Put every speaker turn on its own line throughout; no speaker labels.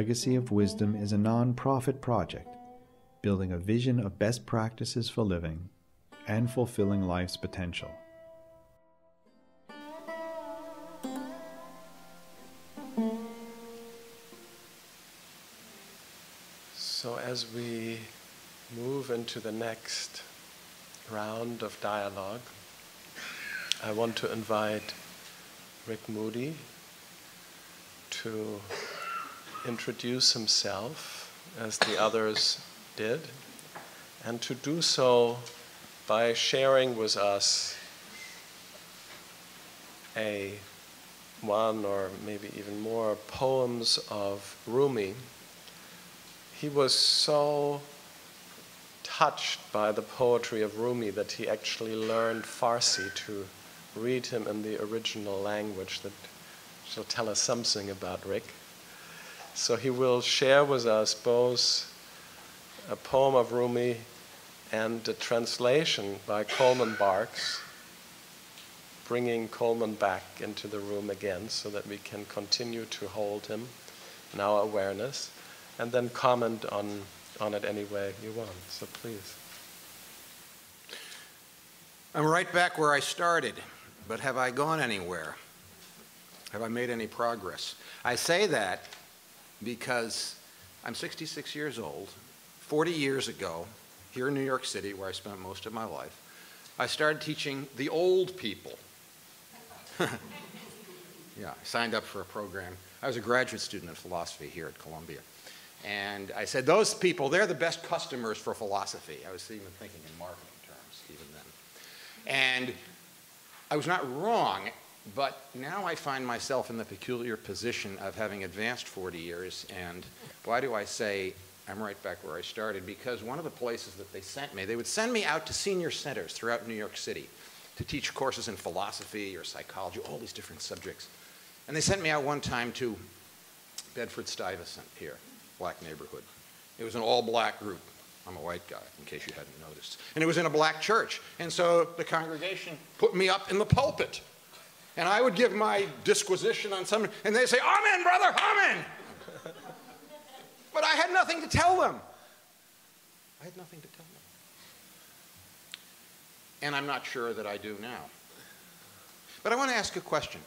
Legacy of Wisdom is a non-profit project, building a vision of best practices for living and fulfilling life's potential.
So as we move into the next round of dialogue, I want to invite Rick Moody to introduce himself as the others did, and to do so by sharing with us one or maybe even more poems of Rumi. He was so touched by the poetry of Rumi that he actually learned Farsi to read him in the original language. That shall tell us something about Rick. So he will share with us both a poem of Rumi and a translation by Coleman Barks, bringing Coleman back into the room again so that we can continue to hold him in our awareness, and then comment on it any way you want. So please.
I'm right back where I started, but have I gone anywhere? Have I made any progress? I say that because I'm 66 years old. 40 years ago, here in New York City, where I spent most of my life, I started teaching the old people. Yeah, I signed up for a program. I was a graduate student in philosophy here at Columbia. And I said, those people, they're the best customers for philosophy. I was even thinking in marketing terms even then. And I was not wrong, but now I find myself in the peculiar position of having advanced 40 years. And why do I say I'm right back where I started? Because one of the places that they sent me, they would send me out to senior centers throughout New York City to teach courses in philosophy or psychology, all these different subjects. And they sent me out one time to Bedford-Stuyvesant here, black neighborhood. It was an all-black group. I'm a white guy, in case you hadn't noticed. And it was in a black church. And so the congregation put me up in the pulpit. And I would give my disquisition on something, and they'd say, "Amen, brother, amen." But I had nothing to tell them. I had nothing to tell them. And I'm not sure that I do now. But I want to ask a question.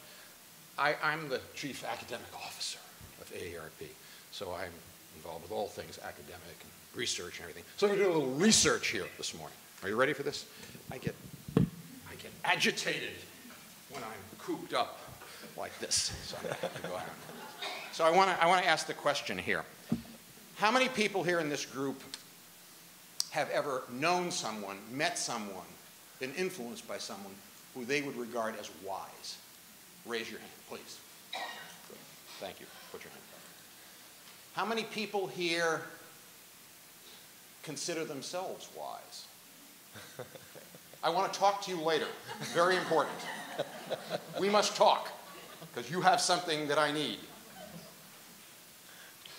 I'm the chief academic officer of AARP, so I'm involved with all things academic and research and everything. So I'm going to do a little research here this morning. Are you ready for this? I get agitated when I'm cooped up like this. So I'm going to have to go out. So I want to ask the question here. How many people here in this group have ever known someone, met someone, been influenced by someone who they would regard as wise? Raise your hand, please. Good. Thank you. Put your hand up. How many people here consider themselves wise? I want to talk to you later. Very important. We must talk, because you have something that I need.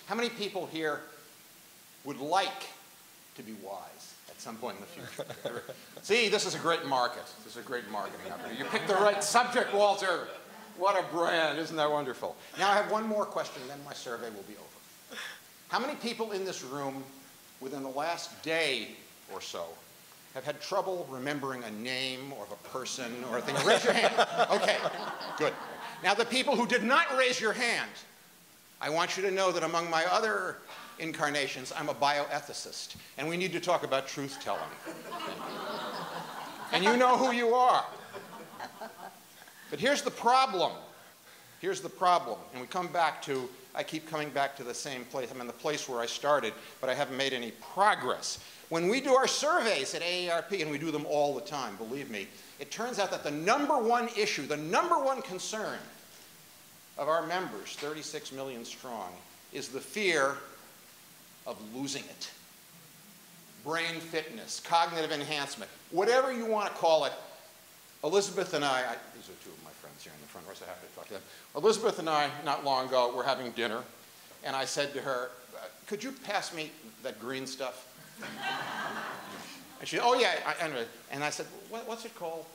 How many people here would like to be wise at some point in the future? See, this is a great market. This is a great marketing opportunity. You picked the right subject, Walter. What a brand. Isn't that wonderful? Now I have one more question, then my survey will be over. How many people in this room within the last day or so have had trouble remembering a name or a person or a thing? Raise your hand. Okay, good. Now the people who did not raise your hand, I want you to know that among my other incarnations, I'm a bioethicist, and we need to talk about truth-telling. And you know who you are. But here's the problem. Here's the problem. And we come back to, I keep coming back to the same place. I'm in the place where I started, but I haven't made any progress. When we do our surveys at AARP, and we do them all the time, believe me, it turns out that the number one issue, the number one concern of our members, 36 million strong, is the fear of losing it. Brain fitness, cognitive enhancement, whatever you want to call it. Elizabeth and I, these are two of my friends here in the front row, so I have to talk to them. Elizabeth and I, not long ago, were having dinner, and I said to her, "Could you pass me that green stuff?" And she said, "Oh yeah," and I said, "What's it called?"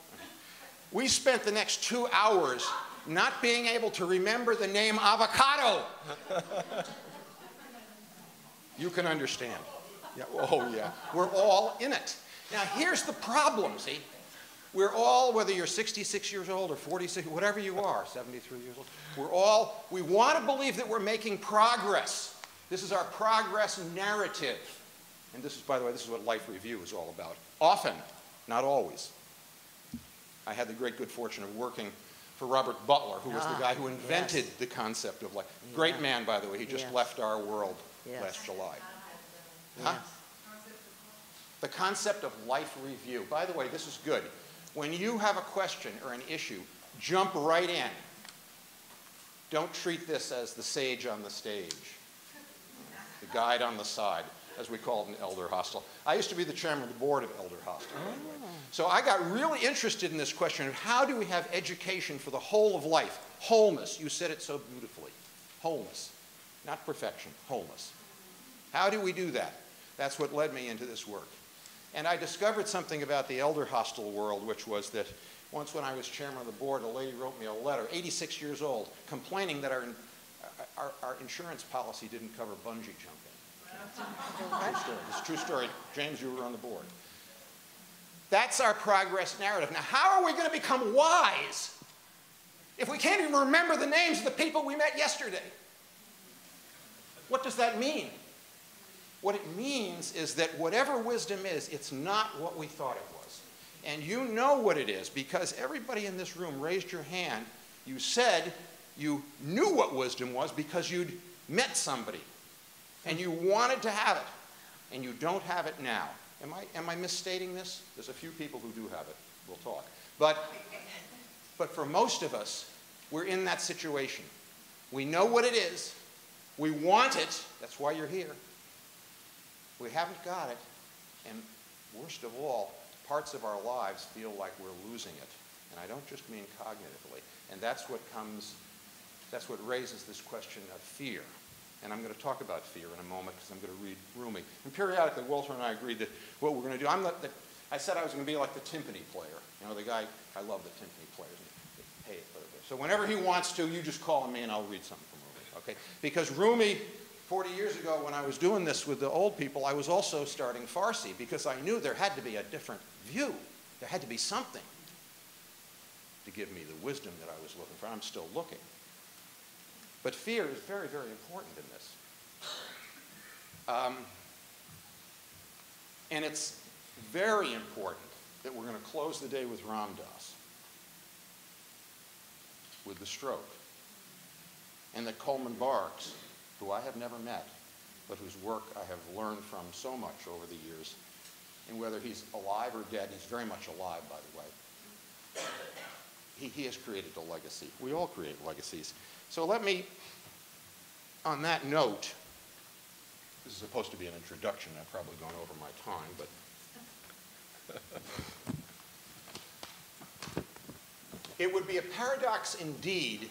We spent the next 2 hours not being able to remember the name avocado. You can understand. Yeah, oh, yeah. We're all in it. Now, here's the problem, see? We're all, whether you're 66 years old or 46, whatever you are, 73 years old, we want to believe that we're making progress. This is our progress narrative. And this is, by the way, this is what Life Review is all about. Often, not always. I had the great good fortune of working for Robert Butler, who was the guy who invented the concept of life. Great man, by the way. He just left our world last July. Huh? The concept of life review. By the way, this is good. When you have a question or an issue, jump right in. Don't treat this as the sage on the stage, the guide on the side, as we call it in Elder Hostel. I used to be the chairman of the board of Elder Hostel. So I got really interested in this question of how do we have education for the whole of life? Wholeness. You said it so beautifully. Wholeness. Not perfection. Wholeness. How do we do that? That's what led me into this work. And I discovered something about the Elder Hostel world, which was that once when I was chairman of the board, a lady wrote me a letter, 86 years old, complaining that our insurance policy didn't cover bungee jumping. True story. It's a true story. James, you were on the board. That's our progress narrative. Now, how are we going to become wise if we can't even remember the names of the people we met yesterday? What does that mean? What it means is that whatever wisdom is, it's not what we thought it was. And you know what it is because everybody in this room raised your hand. You said you knew what wisdom was because you'd met somebody and you wanted to have it and you don't have it now. Am I misstating this? There's a few people who do have it. We'll talk. But for most of us, we're in that situation. We know what it is. We want it. That's why you're here. We haven't got it, and worst of all, parts of our lives feel like we're losing it. And I don't just mean cognitively. And that's what raises this question of fear. And I'm going to talk about fear in a moment because I'm going to read Rumi. And periodically, Walter and I agreed that what we're going to do, I said I was going to be like the timpani player. You know, the guy, I love the timpani players. Hey, so whenever he wants to, you just call on me and I'll read something from Rumi, okay? Because Rumi, 40 years ago when I was doing this with the old people, I was also starting Farsi because I knew there had to be a different view. There had to be something to give me the wisdom that I was looking for. I'm still looking. But fear is very, very important in this. And it's very important that we're going to close the day with Ram Dass, with the stroke. And that Coleman Barks, who I have never met, but whose work I have learned from so much over the years, and whether he's alive or dead, he's very much alive, by the way. He has created a legacy. We all create legacies. So let me, on that note, this is supposed to be an introduction. I've probably gone over my time, but it would be a paradox indeed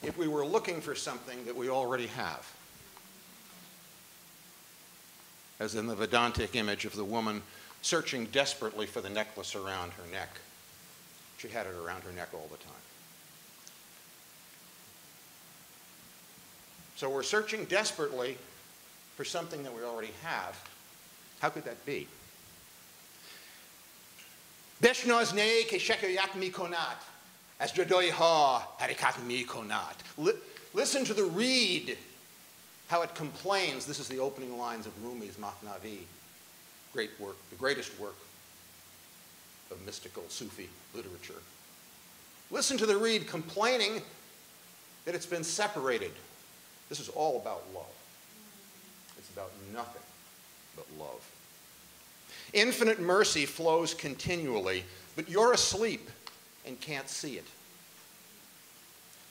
if we were looking for something that we already have. As in the Vedantic image of the woman searching desperately for the necklace around her neck. She had it around her neck all the time. So we're searching desperately for something that we already have. How could that be? Beshnoz ne ke shekoyat mikonat, as jadoi ha harikat mikonat. Listen to the reed, how it complains. This is the opening lines of Rumi's Mahnavi. Great work, the greatest work of mystical Sufi literature. Listen to the reed complaining that it's been separated. This is all about love. It's about nothing but love. Infinite mercy flows continually, but you're asleep and can't see it.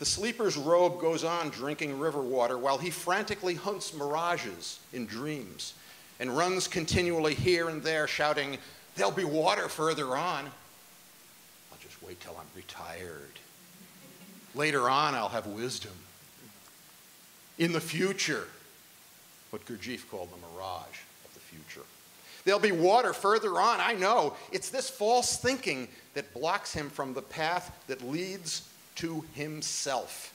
The sleeper's robe goes on drinking river water while he frantically hunts mirages in dreams and runs continually here and there shouting, "There'll be water further on. I'll just wait till I'm retired. Later on, I'll have wisdom. In the future," what Gurdjieff called the mirage of the future. "There'll be water further on, I know." It's this false thinking that blocks him from the path that leads to himself.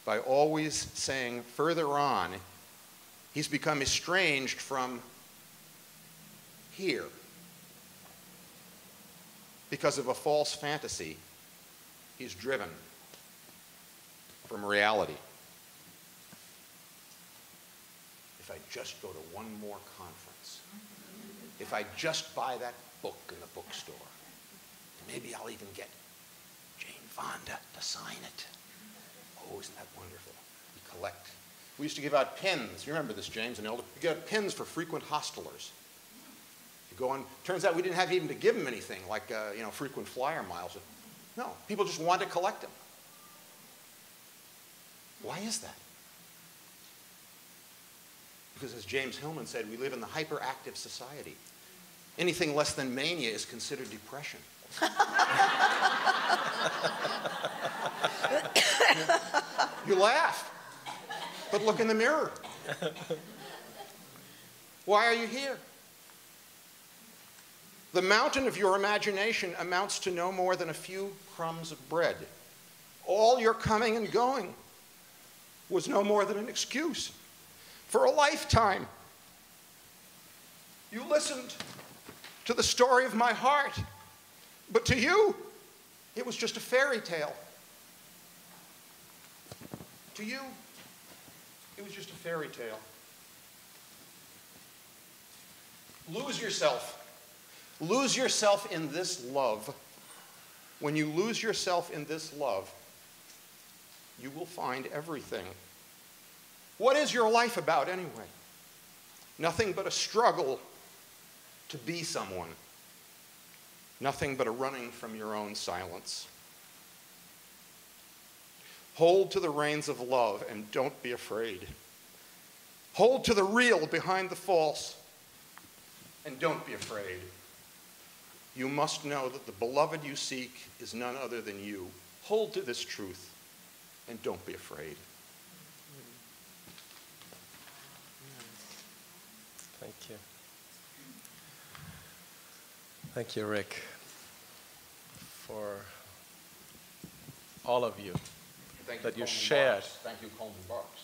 By always saying further on, He's become estranged from here because of a false fantasy. He's driven from reality. If I just go to one more conference, if I just buy that book in the bookstore, maybe I'll even get Jane Fonda to sign it. Oh, isn't that wonderful? You collect. We used to give out pins. You remember this, James and Elder? You get pins for frequent hostelers. You go on. Turns out we didn't have even to give them anything like frequent flyer miles. No, people just wanted to collect them. Why is that? Because as James Hillman said, we live in the hyperactive society. Anything less than mania is considered depression. You laugh, but look in the mirror. Why are you here? The mountain of your imagination amounts to no more than a few crumbs of bread. All your coming and going was no more than an excuse for a lifetime. You listened to the story of my heart, but to you, it was just a fairy tale. To you, it was just a fairy tale. Lose yourself. Lose yourself in this love. When you lose yourself in this love, you will find everything. What is your life about anyway? Nothing but a struggle to be someone. Nothing but a running from your own silence. Hold to the reins of love and don't be afraid. Hold to the real behind the false and don't be afraid. You must know that the beloved you seek is none other than you. Hold to this truth and don't be afraid.
Thank you. Thank you, Rick, for all of you
Thank
that you
Coleman
shared.
Barks. Thank you, Coleman Barks.